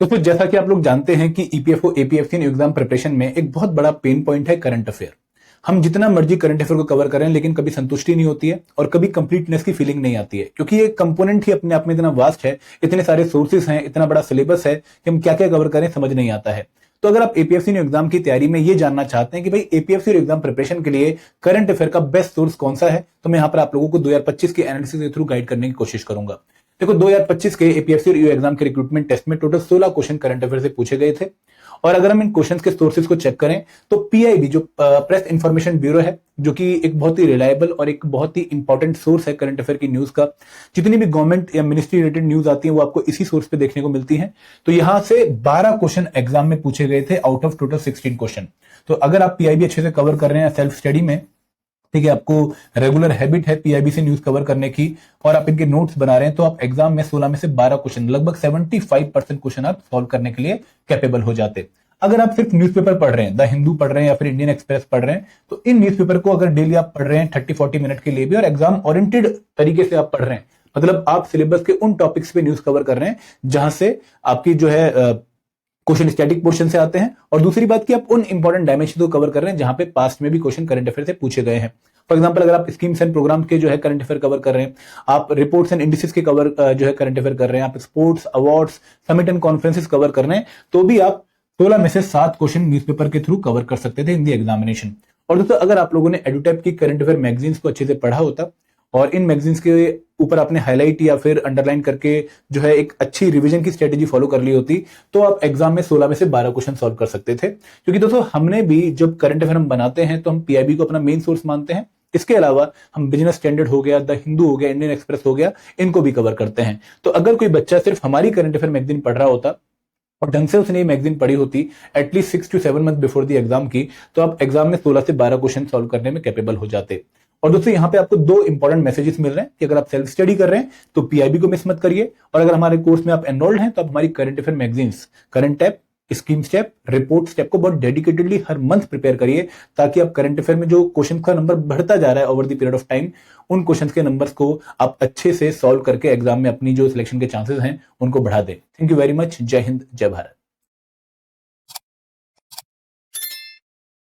तो फिर जैसा कि आप लोग जानते हैं कि ईपीएफओ एपीएफसी एग्जाम प्रिपरेशन में एक बहुत बड़ा पेन पॉइंट है करंट अफेयर। हम जितना मर्जी करंट अफेयर को कवर करें लेकिन कभी संतुष्टि नहीं होती है और कभी कंप्लीटनेस की फीलिंग नहीं आती है, क्योंकि ये कंपोनेंट ही अपने आप में इतना वास्ट है, इतने सारे सोर्सेस हैं, इतना बड़ा सिलेबस है कि हम क्या क्या कवर करें समझ नहीं आता है। तो अगर आप एपीएफसी एग्जाम की तैयारी में ये जानना चाहते हैं कि भाई एपीएफसी एग्जाम प्रिपरेशन के लिए करंट अफेयर का बेस्ट सोर्स कौन सा है, तो मैं यहाँ पर आप लोगों को 2025 के एनालिसिस के थ्रू गाइड करने की कोशिश करूंगा। देखो 2025 के एपीएफसी एग्जाम के रिक्रूटमेंट टेस्ट में टोटल 16 क्वेश्चन करंट अफेयर से पूछे गए थे। और अगर हम इन क्वेश्चंस के सोर्सेज को चेक करें तो पीआईबी जो प्रेस इंफॉर्मेशन ब्यूरो है, जो कि एक बहुत ही रिलायबल और एक बहुत ही इंपॉर्टेंट सोर्स है करंट अफेयर की न्यूज का, जितनी भी गवर्नमेंट या मिनिस्ट्री रिलेटेड न्यूज आती है वो आपको इसी सोर्स पे देखने को मिलती है। तो यहां से 12 क्वेश्चन एग्जाम में पूछे गए थे आउट ऑफ टोटल 16 क्वेश्चन। तो अगर आप पीआईबी अच्छे से कवर कर रहे हैं सेल्फ स्टडी में, ठीक है, आपको रेगुलर हैबिट है पीआईबी से न्यूज कवर करने की और आप इनके नोट्स बना रहे हैं, तो आप एग्जाम में 16 में से 12 क्वेश्चन, लगभग 75% क्वेश्चन आप सॉल्व करने के लिए कैपेबल हो जाते। अगर आप सिर्फ न्यूज़पेपर पढ़ रहे हैं, द हिंदू पढ़ रहे हैं या फिर इंडियन एक्सप्रेस पढ़ रहे हैं, तो इन न्यूज़पेपर को अगर डेली आप पढ़ रहे हैं 30-40 मिनट के लिए भी और एग्जाम ओरिएंटेड तरीके से आप पढ़ रहे हैं, मतलब आप सिलेबस के उन टॉपिक्स पे न्यूज कवर कर रहे हैं जहां से आपकी जो है क्वेश्चन स्टैटिक पोर्शन से आते हैं, और दूसरी बात कि आप उन इंपॉर्टेंट डायमेंशन को कवर कर रहे हैं जहां पे पास्ट में भी क्वेश्चन करंट अफेयर से पूछे गए हैं। फॉर एग्जांपल अगर आप स्कीम्स एंड प्रोग्राम के जो है करंट अफेयर कवर कर रहे हैं, आप रिपोर्ट्स एंड इंडिसेस के कवर जो है करंट अफेयर कर रहे हैं, आप sports awards summit and conferences cover कर रहे हैं, तो भी आप 16 में से 7 क्वेश्चन न्यूज़पेपर के थ्रू कवर कर सकते थे इन दी एग्जामिनेशन। और दोस्तों अगर आप लोगों ने एडुटैप की करंट अफेयर मैगजीन्स को अच्छे से पढ़ा होता और इन मैगजीन्स के ऊपर आपने हाईलाइट या फिर अंडरलाइन करके जो है एक अच्छी रिवीजन की स्ट्रेटेजी फॉलो कर ली होती, तो आप एग्जाम में 16 में से 12 क्वेश्चन सॉल्व कर सकते थे। क्योंकि दोस्तों हमने भी जब करंट अफेयर हम बनाते हैं तो हम पीआईबी को अपना मेन सोर्स मानते हैं, इसके अलावा हम बिजनेस स्टैंडर्ड हो गया, द हिंदू हो गया, इंडियन एक्सप्रेस हो गया, इनको भी कवर करते हैं। तो अगर कोई बच्चा सिर्फ हमारी करंट अफेयर मैगजीन पढ़ रहा होता और ढंग से उसने ये मैगजीन पढ़ी होती at least 6 to 7 month before the exam की, तो आप एग्जाम में 16 से 12 क्वेश्चन सॉल्व करने में कैपेबल हो जाते। और दोस्तों यहाँ पे आपको 2 इंपॉर्टेंट मैसेजेस मिल रहे हैं कि अगर आप सेल्फ स्टडी कर रहे हैं तो पीआईबी को मिस मत करिए, और अगर हमारे कोर्स में आप एनरोल्ड हैं तो आप हमारी current affair magazines, current tap, scheme step, report step को बहुत डेडिकेटेडली हर मंथ प्रिपेयर करिए, ताकि आप करंट अफेयर में जो क्वेश्चन का नंबर बढ़ता जा रहा है over the period of time, उन क्वेश्चंस के नंबर्स को आप अच्छे से सॉल्व करके एग्जाम में अपनी जो सिलेक्शन के चांसेस हैं उनको बढ़ा दें। Thank you very much. जय हिंद, जय भारत।